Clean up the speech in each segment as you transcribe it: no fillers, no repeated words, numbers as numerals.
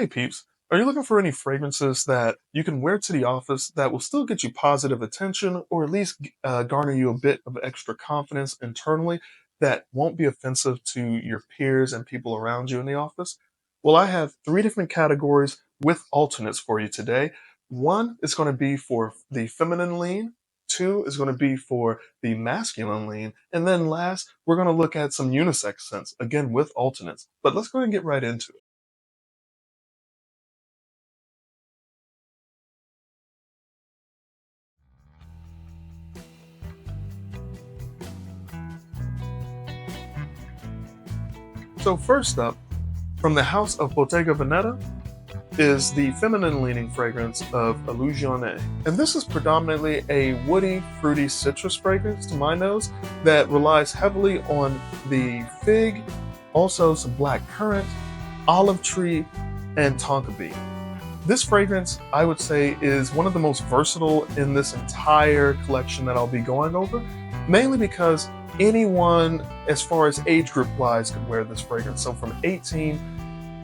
Hey peeps, are you looking for any fragrances that you can wear to the office that will still get you positive attention or at least garner you a bit of extra confidence internally that won't be offensive to your peers and people around you in the office? Well, I have three different categories with alternates for you today. One is going to be for the feminine lean, two is going to be for the masculine lean, and then last, we're going to look at some unisex scents, again with alternates. But let's go ahead and get right into it. So first up, from the house of Bottega Veneta is the feminine leaning fragrance of Illusione. And this is predominantly a woody, fruity citrus fragrance to my nose that relies heavily on the fig, also some black currant, olive tree, and tonka bean. This fragrance, I would say, is one of the most versatile in this entire collection that I'll be going over, mainly because anyone, as far as age group wise, could wear this fragrance. So from 18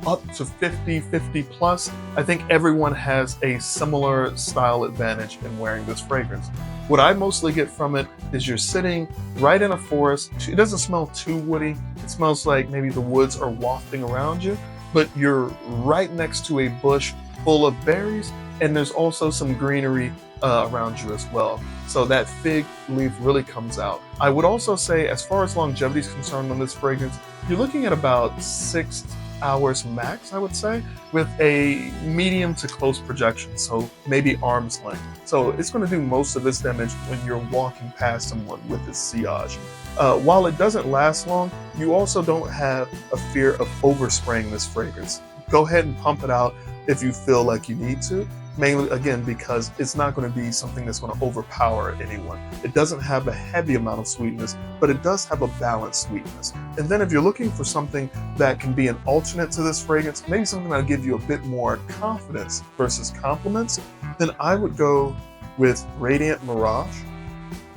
up to 50, 50 plus, I think everyone has a similar style advantage in wearing this fragrance. What I mostly get from it is you're sitting right in a forest. It doesn't smell too woody. It smells like maybe the woods are wafting around you, but you're right next to a bush full of berries, and there's also some greenery around you as well. So that fig leaf really comes out. I would also say, as far as longevity is concerned on this fragrance, you're looking at about 6 hours max, I would say, with a medium to close projection, so maybe arm's length. So it's going to do most of its damage when you're walking past someone with this sillage. While it doesn't last long, you also don't have a fear of overspraying this fragrance. Go ahead and pump it out if you feel like you need to. Mainly, again, because it's not going to be something that's going to overpower anyone. It doesn't have a heavy amount of sweetness, but it does have a balanced sweetness. And then if you're looking for something that can be an alternate to this fragrance, maybe something that'll give you a bit more confidence versus compliments, then I would go with Radiant Mirage.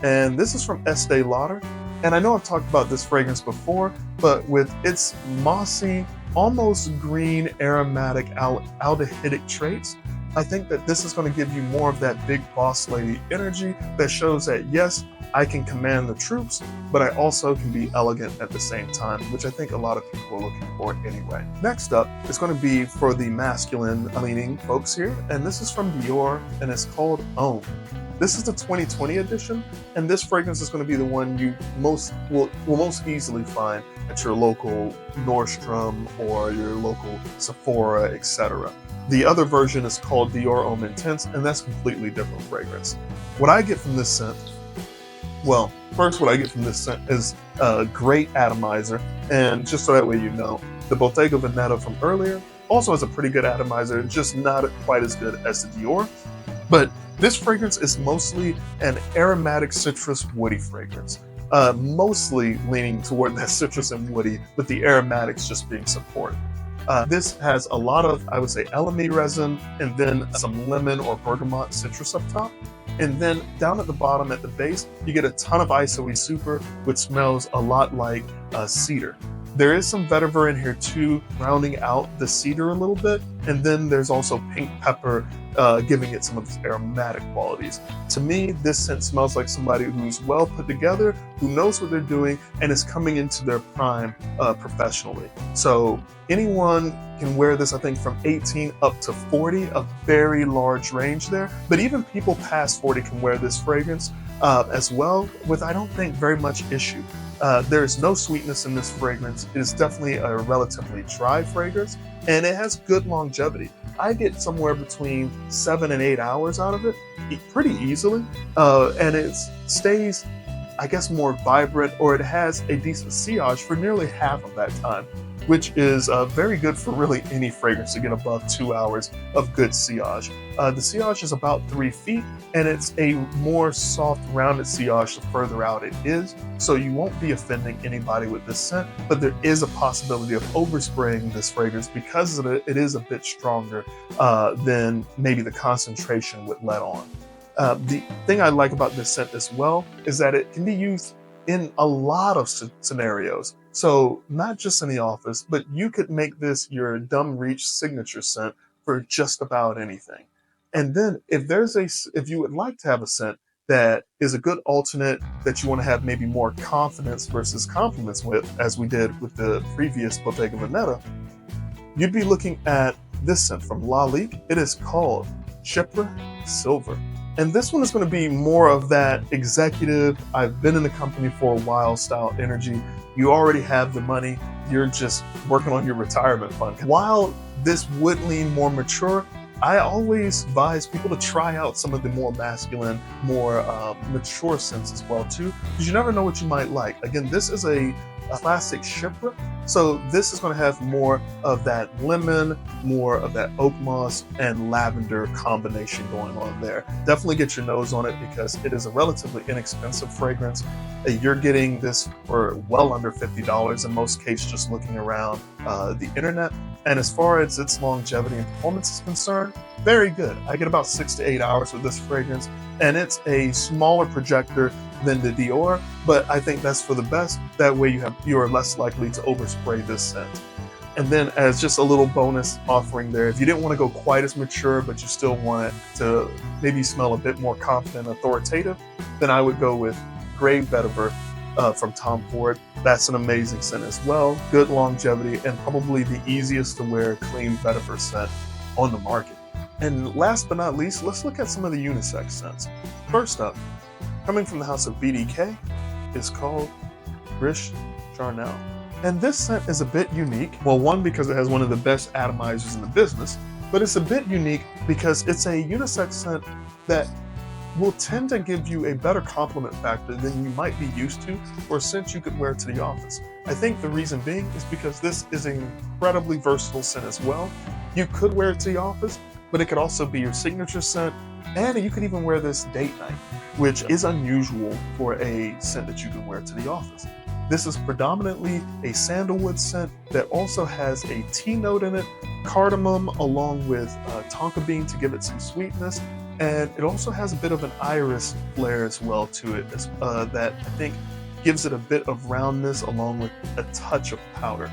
And this is from Estee Lauder. And I know I've talked about this fragrance before, but with its mossy, almost green aromatic aldehydic traits, I think that this is going to give you more of that big boss lady energy that shows that, yes, I can command the troops, but I also can be elegant at the same time, which I think a lot of people are looking for anyway. Next up is going to be for the masculine leaning folks here, and this is from Dior, and it's called Own. This is the 2020 edition, and this fragrance is going to be the one you will most easily find at your local Nordstrom or your local Sephora, etc. The other version is called Dior Homme Intense, and that's a completely different fragrance. What I get from this scent, well, first what I get from this scent is a great atomizer, and just so that way you know, the Bottega Veneta from earlier also has a pretty good atomizer, just not quite as good as the Dior. But this fragrance is mostly an aromatic citrus woody fragrance, mostly leaning toward that citrus and woody, with the aromatics just being supported. This has a lot of, I would say, elemi resin, and then some lemon or bergamot citrus up top. And then down at the bottom at the base, you get a ton of Isoe Super, which smells a lot like cedar. There is some vetiver in here too, rounding out the cedar a little bit. And then there's also pink pepper, giving it some of its aromatic qualities. To me, this scent smells like somebody who's well put together, who knows what they're doing, and is coming into their prime professionally. So anyone can wear this, I think, from 18 up to 40, a very large range there. But even people past 40 can wear this fragrance as well, with, I don't think, very much issue. There is no sweetness in this fragrance. It is definitely a relatively dry fragrance, and it has good longevity. I get somewhere between 7 and 8 hours out of it pretty easily, and it stays, I guess, more vibrant, or it has a decent sillage for nearly half of that time, which is very good for really any fragrance to get above 2 hours of good sillage. The sillage is about 3 feet, and it's a more soft, rounded sillage the further out it is, so you won't be offending anybody with this scent, but there is a possibility of overspraying this fragrance because it is a bit stronger than maybe the concentration would let on. The thing I like about this scent as well is that it can be used in a lot of scenarios. So not just in the office, but you could make this your dumb reach signature scent for just about anything. And then if you would like to have a scent that is a good alternate that you want to have maybe more confidence versus compliments with, as we did with the previous Bottega Veneta, you'd be looking at this scent from La Ligue. It is called Chypre Silver. And this one is going to be more of that executive, I've been in the company for a while style energy. You already have the money, you're just working on your retirement fund. While this would lean more mature, I always advise people to try out some of the more masculine, more mature scents as well too, because you never know what you might like. Again, this is a classic Chypre, so this is going to have more of that lemon, more of that oak moss and lavender combination going on there. Definitely get your nose on it because it is a relatively inexpensive fragrance. You're getting this for well under $50 in most cases just looking around the internet. And as far as its longevity and performance is concerned, very good. I get about 6 to 8 hours with this fragrance, and it's a smaller projector than the Dior, but I think that's for the best. That way you are less likely to overspray this scent. And then as just a little bonus offering there, if you didn't want to go quite as mature, but you still want it to maybe smell a bit more confident and authoritative, then I would go with Grey Vetiver from Tom Ford. That's an amazing scent as well. Good longevity and probably the easiest to wear clean vetiver scent on the market. And last but not least, let's look at some of the unisex scents. First up, coming from the house of BDK, is called Riche Charnel. And this scent is a bit unique. Well, one, because it has one of the best atomizers in the business, but it's a bit unique because it's a unisex scent that will tend to give you a better compliment factor than you might be used to for a scent you could wear to the office. I think the reason being is because this is an incredibly versatile scent as well. You could wear it to the office, but it could also be your signature scent, and you could even wear this date night, which is unusual for a scent that you can wear to the office. This is predominantly a sandalwood scent that also has a tea note in it, cardamom along with tonka bean to give it some sweetness, and it also has a bit of an iris flair as well to it that I think gives it a bit of roundness along with a touch of powder.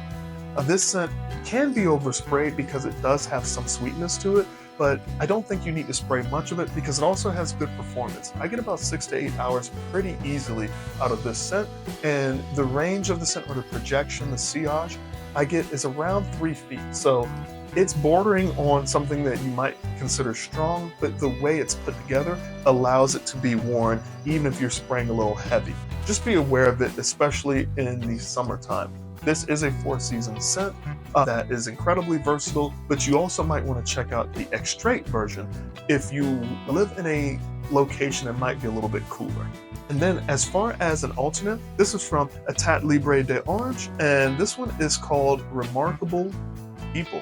This scent can be oversprayed because it does have some sweetness to it, but I don't think you need to spray much of it because it also has good performance. I get about 6 to 8 hours pretty easily out of this scent, and the range of the scent, or the projection, the sillage I get is around 3 feet. So it's bordering on something that you might consider strong, but the way it's put together allows it to be worn even if you're spraying a little heavy. Just be aware of it, especially in the summertime. This is a 4-season scent that is incredibly versatile, but you also might want to check out the extrait version if you live in a location that might be a little bit cooler. And then as far as an alternate, this is from Etat Libre d'Orange, and this one is called Remarkable People.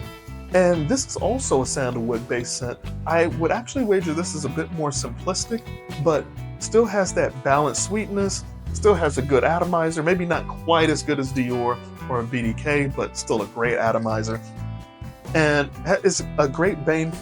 And this is also a sandalwood based scent. I would actually wager this is a bit more simplistic, but still has that balanced sweetness, still has a good atomizer, maybe not quite as good as Dior or BDK, but still a great atomizer. And it's a great bang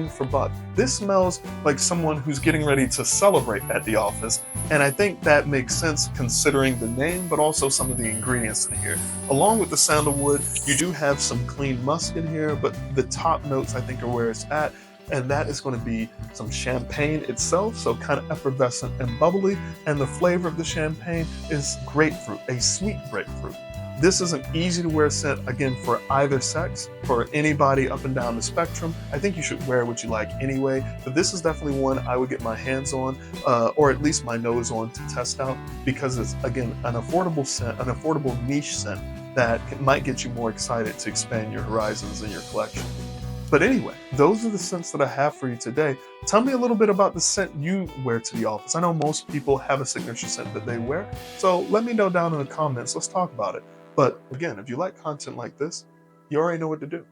for buck. This smells like someone who's getting ready to celebrate at the office, and I think that makes sense considering the name, but also some of the ingredients in here. Along with the sandalwood, you do have some clean musk in here, but the top notes I think are where it's at, and that is going to be some champagne itself, so kind of effervescent and bubbly, and the flavor of the champagne is grapefruit, a sweet grapefruit. This is an easy to wear scent, again, for either sex, for anybody up and down the spectrum. I think you should wear what you like anyway, but this is definitely one I would get my hands on, or at least my nose on to test out, because it's, again, an affordable scent, an affordable niche scent that might get you more excited to expand your horizons in your collection. But anyway, those are the scents that I have for you today. Tell me a little bit about the scent you wear to the office. I know most people have a signature scent that they wear, so let me know down in the comments. Let's talk about it. But again, if you like content like this, you already know what to do.